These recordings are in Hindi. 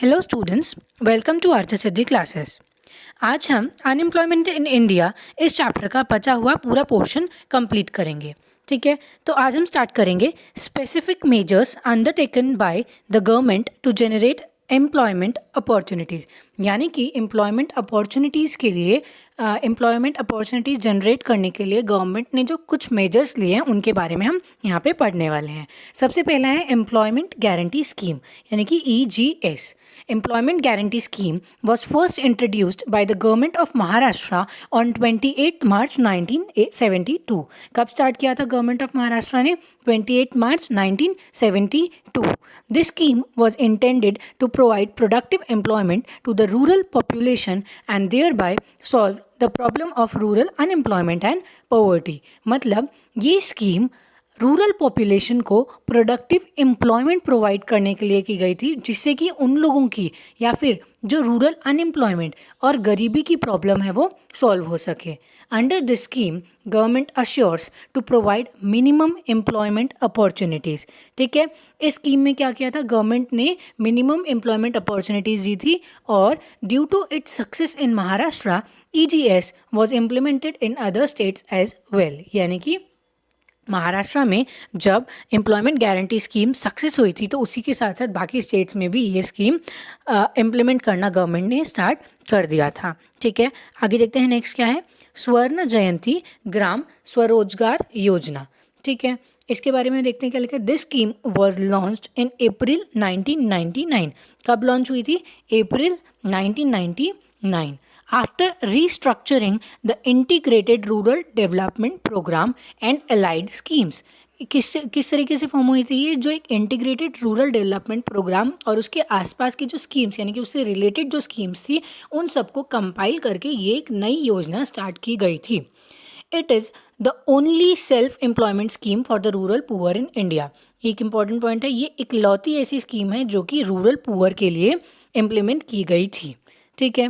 Hello students, welcome to Arthsiddhi classes. आज हम अनएम्प्लॉयमेंट इन इंडिया इस चैप्टर का बचा हुआ पूरा पोर्शन कंप्लीट करेंगे। ठीक है, तो आज हम स्टार्ट करेंगे specific measures undertaken by the government to generate employment opportunities, यानी कि एम्प्लॉयमेंट अपॉर्चुनिटीज़ के लिए एम्प्लॉयमेंट अपॉर्चुनिटीज़ जनरेट करने के लिए गवर्नमेंट ने जो कुछ मेजर्स लिए हैं उनके बारे में हम यहाँ पे पढ़ने वाले हैं। सबसे पहला है एम्प्लॉयमेंट गारंटी स्कीम, यानी कि EGS। Employment Guarantee Scheme was first introduced by the government of Maharashtra on 28 March 1972। कब स्टार्ट किया था गवर्नमेंट ऑफ महाराष्ट्र ने? 28 मार्च 1972। This scheme was intended to provide productive employment to the rural population and thereby solve the problem of rural unemployment and poverty। मतलब ये स्कीम रूरल पॉपुलेशन को प्रोडक्टिव एम्प्लॉयमेंट प्रोवाइड करने के लिए की गई थी, जिससे कि उन लोगों की या फिर जो रूरल अनएम्प्लॉयमेंट और गरीबी की प्रॉब्लम है वो सॉल्व हो सके। Under this scheme government assures to provide minimum employment opportunities. ठीक है, इस स्कीम में क्या किया था? गवर्नमेंट ने मिनिमम एम्प्लॉयमेंट अपॉर्चुनिटीज़ दी थी और due to its success in Maharashtra EGS was implemented in other states as well. यानी कि महाराष्ट्र में जब एम्प्लॉयमेंट गारंटी स्कीम सक्सेस हुई थी तो उसी के साथ साथ बाकी स्टेट्स में भी ये स्कीम इम्प्लीमेंट करना गवर्नमेंट ने स्टार्ट कर दिया था। ठीक है, आगे देखते हैं नेक्स्ट क्या है। स्वर्ण जयंती ग्राम स्वरोजगार योजना। ठीक है, इसके बारे में देखते हैं क्या लिखा है। This scheme was launched in April 1999। कब लॉन्च हुई थी? अप्रैल 1999। After restructuring the Integrated Rural Development Program and Allied Schemes। किस तरीके से फॉर्म हुई थी ये? जो एक इंटीग्रेटेड रूरल डेवलपमेंट प्रोग्राम और उसके आसपास की जो स्कीम्स यानी कि उससे रिलेटेड जो स्कीम्स थी उन सबको कंपाइल करके ये एक नई योजना स्टार्ट की गई थी। It is the only self employment scheme for the rural poor in India. एक इंपॉर्टेंट पॉइंट है, ये इकलौती ऐसी स्कीम है जो कि रूरल पुअर के लिए इम्प्लीमेंट की गई थी। ठीक है,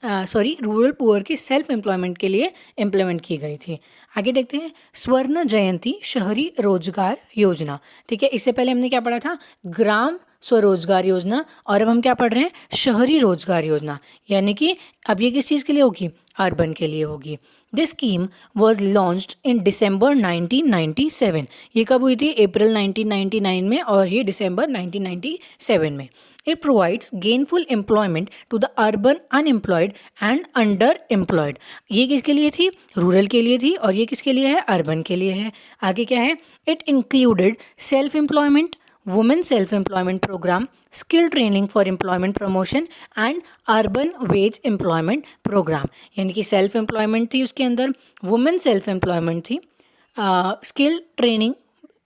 रूरल पुअर की सेल्फ एम्प्लॉयमेंट के लिए इम्प्लीमेंट की गई थी। आगे देखते हैं स्वर्ण जयंती शहरी रोजगार योजना। ठीक है, इससे पहले हमने क्या पढ़ा था? ग्राम स्वरोजगार योजना, और अब हम क्या पढ़ रहे हैं? शहरी रोजगार योजना। यानी कि अब ये किस चीज़ के लिए होगी? अर्बन के लिए होगी। This scheme was launched in December 1997। ये कब हुई थी? अप्रैल 1999 में, और ये दिसंबर 1997 में। It provides gainful employment to the urban unemployed and underemployed। ये किसके लिए थी? रूरल के लिए थी, और ये किसके लिए है? अर्बन के लिए है। आगे क्या है? It included self employment, women self employment program, skill training for employment promotion and urban wage employment program। यानी कि सेल्फ एम्प्लॉयमेंट थी उसके अंदर, वुमेन सेल्फ एम्प्लॉयमेंट थी, स्किल ट्रेनिंग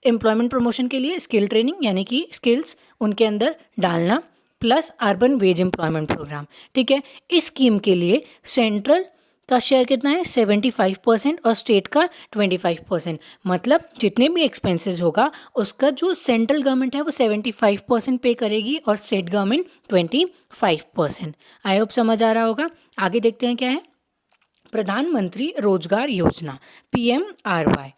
एम्प्लॉयमेंट प्रमोशन के लिए स्किल ट्रेनिंग यानी कि स्किल्स उनके अंदर डालना, plus urban wage employment programme. ठीक है, इस स्कीम के लिए सेंट्रल का शेयर कितना है? 75% और स्टेट का 25%। मतलब जितने भी एक्सपेंसेस होगा उसका जो सेंट्रल गवर्नमेंट है वो 75% पे करेगी और स्टेट गवर्नमेंट 25%। आई होप समझ आ रहा होगा। आगे देखते हैं क्या है। प्रधानमंत्री रोजगार योजना PMRY।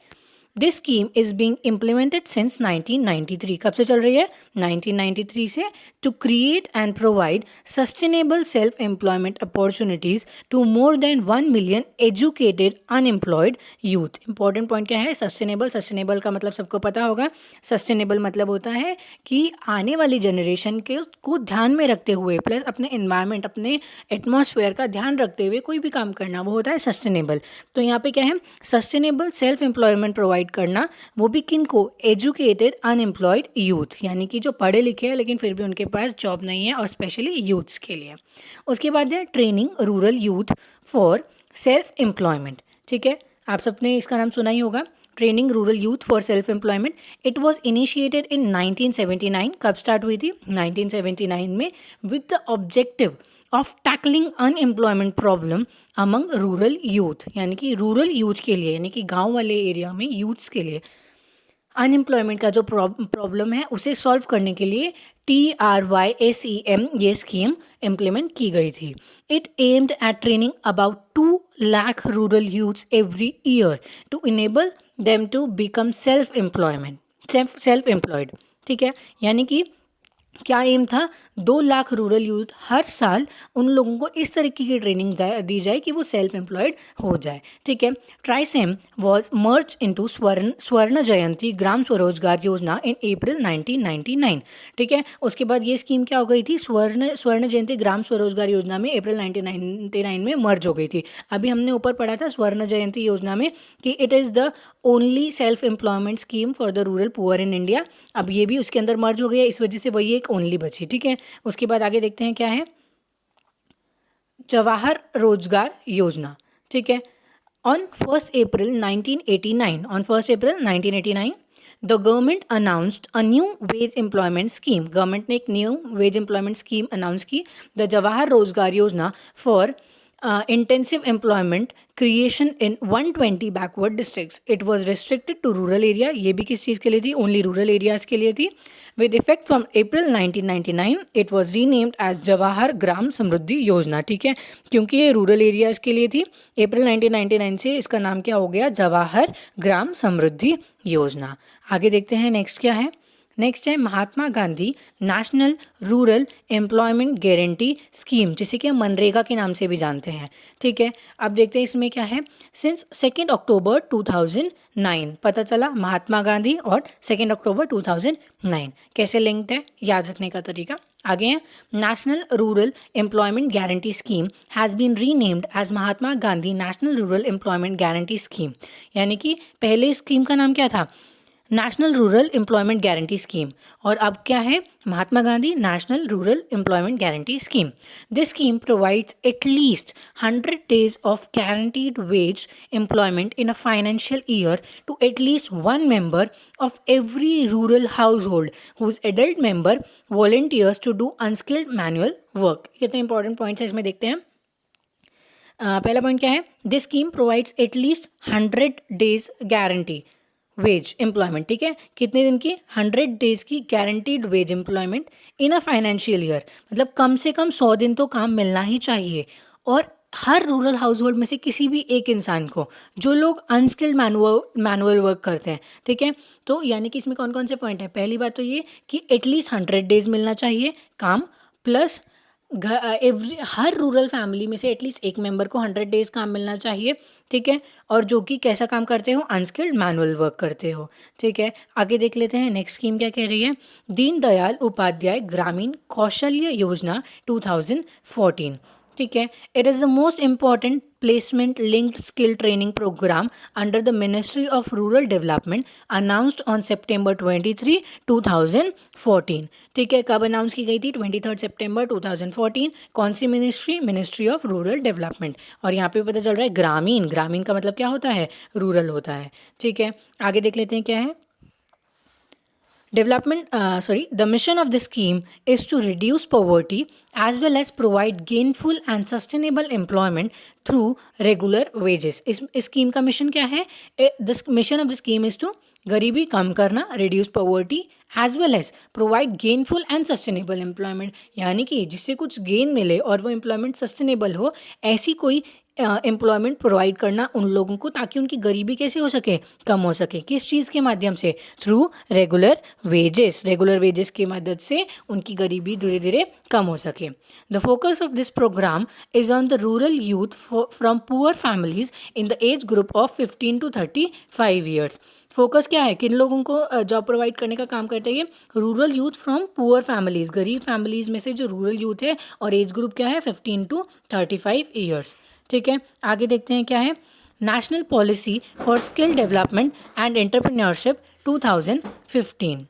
This scheme is being implemented since 1993। कब से चल रही है? 1993 से। To create and provide sustainable self employment opportunities to more than 1 million educated unemployed youth. Important point क्या है? सस्टेनेबल। सस्टेनेबल का मतलब सबको पता होगा। सस्टेनेबल मतलब होता है कि आने वाली जनरेशन के को ध्यान में रखते हुए, प्लस अपने इन्वायरमेंट, अपने एटमॉस्फेयर का ध्यान रखते हुए कोई भी काम करना, वो होता है सस्टेनेबल। तो यहाँ पे क्या है? सस्टेनेबल सेल्फ एम्प्लॉयमेंट प्रोवाइड करना, वो भी किन को? एजुकेटेड अनएम्प्लॉयड यूथ, यानी कि जो पढ़े लिखे हैं लेकिन फिर भी उनके पास जॉब नहीं है, और स्पेशली यूथ्स के लिए। उसके बाद है training rural youth for self employment. ठीक है, आप सबने इसका नाम सुना ही होगा, training rural youth for self employment. It was initiated in 1979। कब स्टार्ट हुई थी? 1979 में, with the objective of tackling unemployment problem among rural youth. यानी कि रूरल यूथ के लिए, यानी कि गांव वाले एरिया में यूथ्स के लिए अनएम्प्लॉयमेंट का जो प्रॉब्लम है उसे सॉल्व करने के लिए TRYSEM ये स्कीम इम्प्लीमेंट की गई थी। It aimed at training about 2 lakh rural youths every year to enable them to become self employed. ठीक है, यानी कि क्या एम था, 2 लाख रूरल यूथ हर साल उन लोगों को इस तरीके की ट्रेनिंग दी जाए कि वो सेल्फ एम्प्लॉयड हो जाए। ठीक है। ट्राइसेम वॉज मर्ज इनटू स्वर्ण जयंती ग्राम स्वरोजगार योजना इन अप्रैल 1999। ठीक है। उसके बाद ये स्कीम क्या हो गई थी, स्वर्ण जयंती ग्राम स्वरोजगार योजना में अप्रैल 1999 में मर्ज हो गई थी। अभी हमने ऊपर पढ़ा था स्वर्ण जयंती योजना में कि it is the only self employment scheme for the rural poor in India. अब ये भी उसके अंदर मर्ज हो गया, इस वजह से वही एक ओनली बची। ठीक है। उसके बाद आगे देखते हैं क्या है, जवाहर रोजगार योजना। ठीक है। On 1 April 1989 the government announced a new ways employment scheme. Government ने एक new ways employment scheme announce की, द जवाहर रोजगार योजना for intensive employment creation in 120 backward districts. It was restricted to rural area. ये भी किस चीज़ के लिए थी, ओनली रूरल एरियाज़ के लिए थी। With effect from April 1999, it was renamed as Jawahar Gram Samriddhi योजना। ठीक है, क्योंकि ये रूरल एरियाज़ के लिए थी, अप्रैल 1999 से इसका नाम क्या हो गया, जवाहर ग्राम समृद्धि योजना। आगे देखते हैं नेक्स्ट क्या है। नेक्स्ट है Mahatma Gandhi national rural employment guarantee scheme, जिसे कि हम मनरेगा के नाम से भी जानते हैं। ठीक है। अब देखते हैं इसमें क्या है। सिंस 2 अक्टूबर 2009, पता चला महात्मा गांधी और 2 अक्टूबर 2009 कैसे लिंक्ड है, याद रखने का तरीका आगे है। National rural employment guarantee scheme has been renamed as Mahatma Gandhi national rural employment guarantee scheme. यानी कि पहले स्कीम का नाम क्या था, national rural employment guarantee scheme, और अब क्या है, Mahatma Gandhi national rural employment guarantee scheme. This scheme provides at least 100 days of guaranteed wage employment in a financial year to at least one member of every rural household whose adult member volunteers to do unskilled manual work। कितने इंपॉर्टेंट पॉइंट्स हैं इसमें, देखते हैं। पहला पॉइंट क्या है, this scheme provides at least 100 days guarantee veg employment. ठीक है, कितने दिन की, 100 days की guaranteed veg employment in a financial year, मतलब कम से कम 100 दिन तो काम मिलना ही चाहिए, और हर रूरल हाउस होल्ड में से किसी भी एक इंसान को, जो लोग अनस्किल्ड मैनुअल वर्क करते हैं। ठीक है, तो यानी कि इसमें कौन कौन से पॉइंट है, पहली बात तो ये कि एटलीस्ट 100 days मिलना चाहिए काम, प्लस हर रूरल फैमिली में से एटलीस्ट एक मेंबर को 100 days काम मिलना चाहिए। ठीक है, और जो कि कैसा काम करते हो, अनस्किल्ड मैनुअल वर्क करते हो। ठीक है, आगे देख लेते हैं नेक्स्ट स्कीम क्या कह रही है। दीनदयाल उपाध्याय ग्रामीण कौशल्य योजना 2014। ठीक है, it is the most important placement linked skill training programme under the ministry of rural development announced on September 23, 2014। ठीक है, कब अनाउंस की गई थी, 23 सितंबर 2014। कौन सी ministry, ministry of rural development. और यहाँ पे पता चल रहा है ग्रामीण, ग्रामीण का मतलब क्या होता है, रूरल होता है। ठीक है, आगे देख लेते हैं क्या है। The mission of this scheme is to reduce poverty as well as provide gainful and sustainable employment through regular wages। इस स्कीम का मिशन क्या है, the mission of the scheme is to गरीबी कम करना, reduce poverty as well as provide gainful and sustainable employment, यानी कि जिससे कुछ गेन मिले और वो एम्प्लॉयमेंट सस्टेनेबल हो, ऐसी कोई एम्प्लॉयमेंट प्रोवाइड करना उन लोगों को, ताकि उनकी गरीबी कैसे हो सके, कम हो सके। किस चीज़ के माध्यम से, through regular wages. Regular wages की मदद से उनकी गरीबी धीरे धीरे कम हो सके। The focus of this programme is on the rural youth from poor families in the age group of 15 to 35 years। Focus क्या है, किन लोगों को जॉब प्रोवाइड करने का काम करता है ये, rural youth from poor families, गरीब फैमिलीज में से जो रूरल यूथ है, और एज ग्रुप क्या है, 15 to 35 years। ठीक है, आगे देखते हैं क्या है। National policy for skill development and entrepreneurship 2015।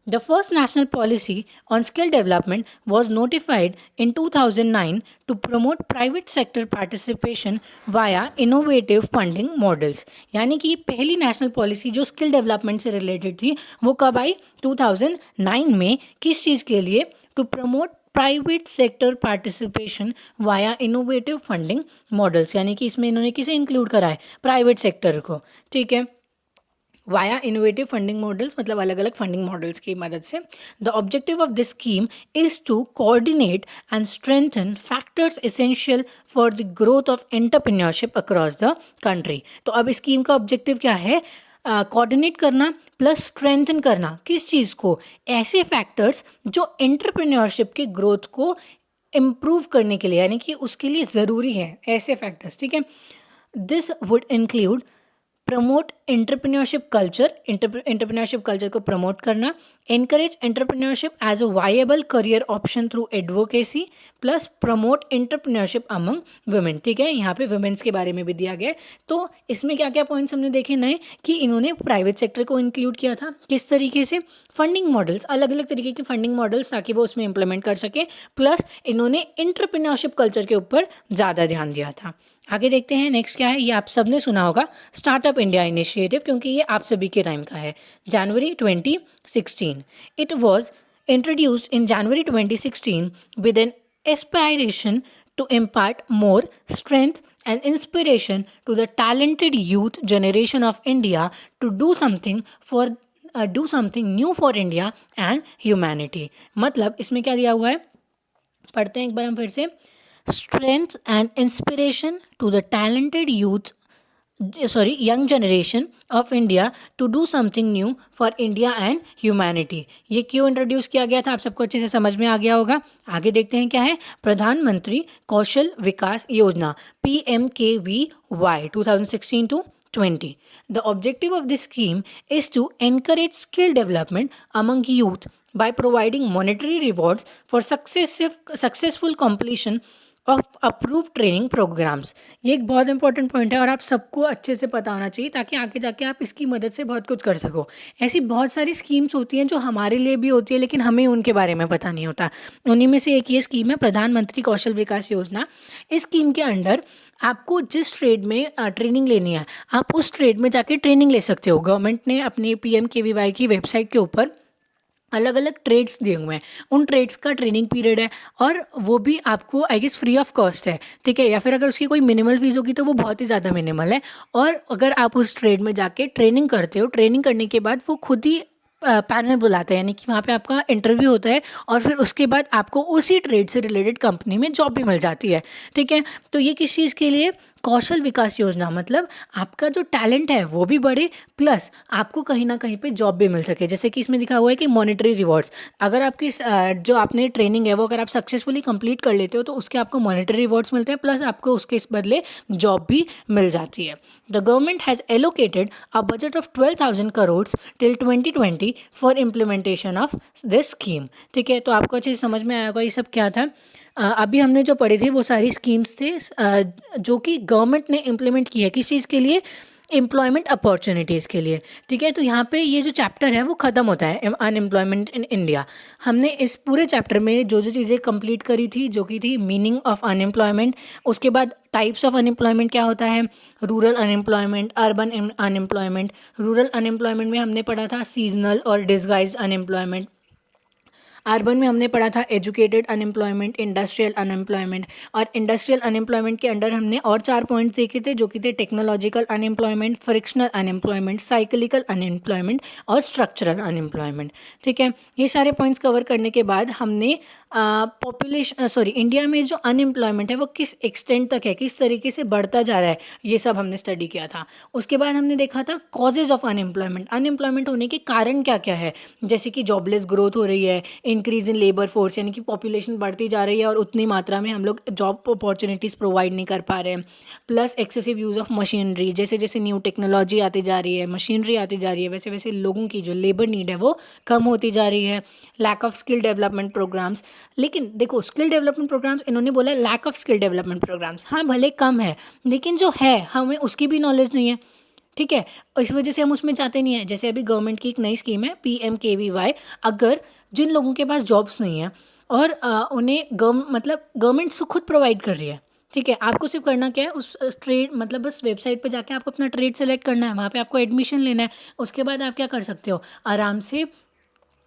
The first national policy on skill development was notified in 2009 to promote private sector participation via innovative funding models। यानी कि पहली नेशनल पॉलिसी जो स्किल डेवलपमेंट से रिलेटेड थी, वो कब आई, 2009 में। किस चीज़ के लिए, to promote private sector participation via innovative funding models. यानी कि इसमें इन्होंने किसे इंक्लूड करा है, प्राइवेट सेक्टर को। ठीक है, वाया इनोवेटिव फंडिंग मॉडल्स मतलब अलग अलग फंडिंग मॉडल्स की मदद से। The objective of this scheme is to coordinate and strengthen factors essential for the growth of entrepreneurship across the country. तो अब स्कीम का ऑब्जेक्टिव क्या है, कोऑर्डिनेट करना प्लस स्ट्रेंथन करना किस चीज़ को, ऐसे फैक्टर्स जो एंटरप्रेन्योरशिप के ग्रोथ को इम्प्रूव करने के लिए यानी कि उसके लिए ज़रूरी है, ऐसे फैक्टर्स, ठीक है। This would include promote entrepreneurship culture, entrepreneurship culture को प्रमोट करना, encourage entrepreneurship as a viable career option through advocacy, plus promote entrepreneurship among women, ठीक है। यहाँ पे वुमेन्स के बारे में भी दिया गया है। तो इसमें क्या क्या पॉइंट्स हमने देखे नए कि इन्होंने प्राइवेट सेक्टर को इंक्लूड किया था, किस तरीके से, फंडिंग मॉडल्स, अलग अलग तरीके के फंडिंग मॉडल्स ताकि वो उसमें इंप्लीमेंट कर सके, प्लस इन्होंने एंटरप्रेन्योरशिप कल्चर के ऊपर ज़्यादा ध्यान दिया था। आगे देखते हैं नेक्स्ट क्या है, ये आप सब ने सुना होगा स्टार्टअप इंडिया इनिशिएटिव, क्योंकि ये आप सभी के टाइम का है। January 2016 it was introduced in January 2016 with an aspiration to impart more strength and inspiration to the talented youth generation of India to do something new for India and humanity। मतलब इसमें क्या दिया हुआ है, पढ़ते हैं एक बार हम फिर से। Strength and inspiration to the talented young generation of India to do something new for India and humanity। ये क्यों इंट्रोड्यूस किया गया था, आप सबको अच्छे से समझ में आ गया होगा। आगे देखते हैं क्या है, प्रधानमंत्री कौशल विकास योजना PMKVY 2016-20। The objective of this scheme is to encourage skill development among youth by providing monetary rewards for successful completion of approve training programmes. ये एक बहुत इंपॉर्टेंट पॉइंट है और आप सबको अच्छे से पता होना चाहिए ताकि आगे जाके आप इसकी मदद से बहुत कुछ कर सको। ऐसी बहुत सारी स्कीम्स होती हैं जो हमारे लिए भी होती है लेकिन हमें उनके बारे में पता नहीं होता। उन्हीं में से एक ये स्कीम है प्रधानमंत्री कौशल विकास योजना। इस स्कीम के अंडर आपको जिस ट्रेड में ट्रेनिंग लेनी है आप उस ट्रेड में जाके ट्रेनिंग ले सकते हो। गवर्नमेंट ने अपने PMKVY की वेबसाइट के ऊपर अलग अलग ट्रेड्स दिए हुए हैं, उन ट्रेड्स का ट्रेनिंग पीरियड है और वो भी आपको I guess free of cost है, ठीक है। या फिर अगर उसकी कोई मिनिमल फीस होगी तो वो बहुत ही ज़्यादा मिनिमल है। और अगर आप उस ट्रेड में जाके ट्रेनिंग करते हो, ट्रेनिंग करने के बाद वो खुद ही पैनल बुलाते हैं, यानी कि वहाँ पे आपका इंटरव्यू होता है और फिर उसके बाद आपको उसी ट्रेड से रिलेटेड कंपनी में जॉब भी मिल जाती है, ठीक है। तो ये किस चीज़ के लिए, कौशल विकास योजना, मतलब आपका जो टैलेंट है वो भी बढ़े प्लस आपको कहीं ना कहीं पे जॉब भी मिल सके। जैसे कि इसमें लिखा हुआ है कि मॉनेटरी रिवॉर्ड्स, अगर आपकी जो आपने ट्रेनिंग है वो अगर आप सक्सेसफुली कंप्लीट कर लेते हो तो उसके आपको मॉनेटरी रिवॉर्ड्स मिलते हैं प्लस आपको उसके इस बदले जॉब भी मिल जाती है। The government has allocated a budget of 12,000 crore till 2020 for implementation of this scheme, ठीक है। तो आपको अच्छे से समझ में आया होगा ये सब क्या था। अभी हमने जो पढ़े थे वो सारी स्कीम्स थे जो कि गवर्नमेंट ने इम्प्लीमेंट की है, किस चीज़ के लिए, एम्प्लॉयमेंट अपॉर्चुनिटीज़ के लिए, ठीक है। तो यहाँ पे ये जो चैप्टर है वो ख़त्म होता है, अनएम्प्लॉयमेंट इन इंडिया। हमने इस पूरे चैप्टर में जो जो चीज़ें कंप्लीट करी थी, जो कि थी मीनिंग ऑफ अनएम्प्लॉयमेंट, उसके बाद टाइप्स ऑफ अनएम्प्लॉयमेंट क्या होता है, rural unemployment, urban unemployment. Rural unemployment में हमने पढ़ा था सीजनल और डिसगाइज्ड अनएम्प्लॉयमेंट। अर्बन में हमने पढ़ा था एजुकेटेड अनएम्प्लॉयमेंट, इंडस्ट्रियल अनएम्प्लॉयमेंट, और इंडस्ट्रियल अनएम्प्लॉयमेंट के अंडर हमने और 4 पॉइंट्स देखे थे जो कि थे technological unemployment, frictional unemployment, cyclical unemployment और स्ट्रक्चरल अनएम्प्लॉयमेंट, ठीक है। ये सारे पॉइंट्स कवर करने के बाद हमने इंडिया में जो अनएम्प्लॉयमेंट है वो किस एक्सटेंट तक है, किस तरीके से बढ़ता जा रहा है, ये सब हमने स्टडी किया था। उसके बाद हमने देखा था कॉजेज़ ऑफ अनएम्प्लॉयमेंट, अनएम्प्लॉयमेंट होने के कारण क्या क्या है, जैसे कि जॉबलेस ग्रोथ हो रही है, इंक्रीज इन लेबर फोर्स यानी कि पॉपुलेशन बढ़ती जा रही है और उतनी मात्रा में हम लोग जॉब अपॉर्चुनिटीज़ प्रोवाइड नहीं कर पा रहे हैं, plus excessive use of machinery, जैसे जैसे न्यू टेक्नोलॉजी आती जा रही है, मशीनरी आती जा रही है, वैसे वैसे लोगों की जो लेबर नीड है वो कम होती जा रही है, lack of skill development programmes. लेकिन देखो स्किल डेवलपमेंट प्रोग्राम्स, इन्होंने बोला lack of skill development programmes, हाँ भले कम है लेकिन जो है हमें उसकी भी नॉलेज नहीं है, ठीक है। इस वजह से हम उसमें जाते नहीं हैं। जैसे अभी गवर्नमेंट की एक नई स्कीम है PMKVY, अगर जिन लोगों के पास जॉब्स नहीं है और उन्हें गवर्नमेंट से खुद प्रोवाइड कर रही है, ठीक है, आपको सिर्फ करना क्या है, उस ट्रेड मतलब बस वेबसाइट पे जाके आपको अपना ट्रेड सेलेक्ट करना है, वहाँ पे आपको एडमिशन लेना है, उसके बाद आप क्या कर सकते हो, आराम से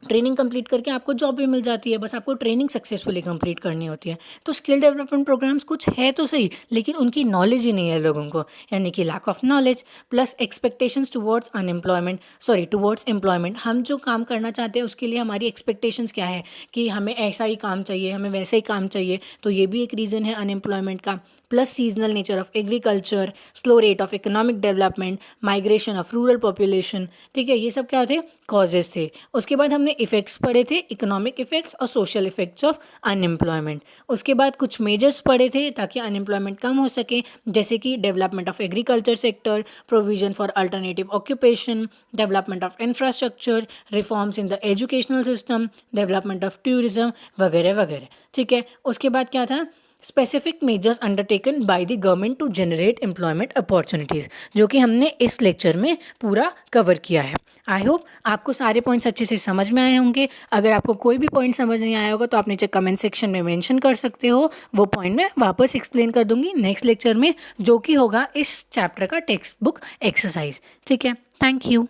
ट्रेनिंग कंप्लीट करके आपको जॉब भी मिल जाती है, बस आपको ट्रेनिंग सक्सेसफुली कंप्लीट करनी होती है। तो स्किल डेवलपमेंट प्रोग्राम्स कुछ है तो सही, लेकिन उनकी नॉलेज ही नहीं है लोगों को, यानी कि lack of knowledge plus expectations towards unemployment, sorry towards employment. हम जो काम करना चाहते हैं उसके लिए हमारी एक्सपेक्टेशंस क्या है कि हमें ऐसा ही काम चाहिए, हमें वैसा ही काम चाहिए, तो ये भी एक रीज़न है अनएम्प्लॉयमेंट का। Plus seasonal nature of agriculture, slow rate of economic development, migration of rural population. ठीक है, ये सब क्या थे, कॉजेज़ थे। उसके बाद हमने इफ़ेक्ट्स पढ़े थे, इकोनॉमिक इफ़ेक्ट्स और सोशल इफ़ेक्ट्स ऑफ अनएम्प्लॉयमेंट। उसके बाद कुछ मेजर्स पढ़े थे ताकि अनएम्प्लॉयमेंट कम हो सके, जैसे कि development of agriculture sector, provision for alternative occupation, development of infrastructure, reforms in the educational system, development of tourism वगैरह वगैरह। ठीक है, उसके बाद क्या था, specific measures undertaken by the government to generate employment opportunities, जो कि हमने इस लेक्चर में पूरा कवर किया है। आई होप आपको सारे पॉइंट्स अच्छे से समझ में आए होंगे। अगर आपको कोई भी पॉइंट समझ नहीं आया होगा तो आप नीचे कमेंट सेक्शन में मेंशन कर सकते हो, वो पॉइंट मैं वापस एक्सप्लेन कर दूंगी नेक्स्ट लेक्चर में, जो कि होगा इस चैप्टर का टेक्स्ट बुक एक्सरसाइज। ठीक है, थैंक यू।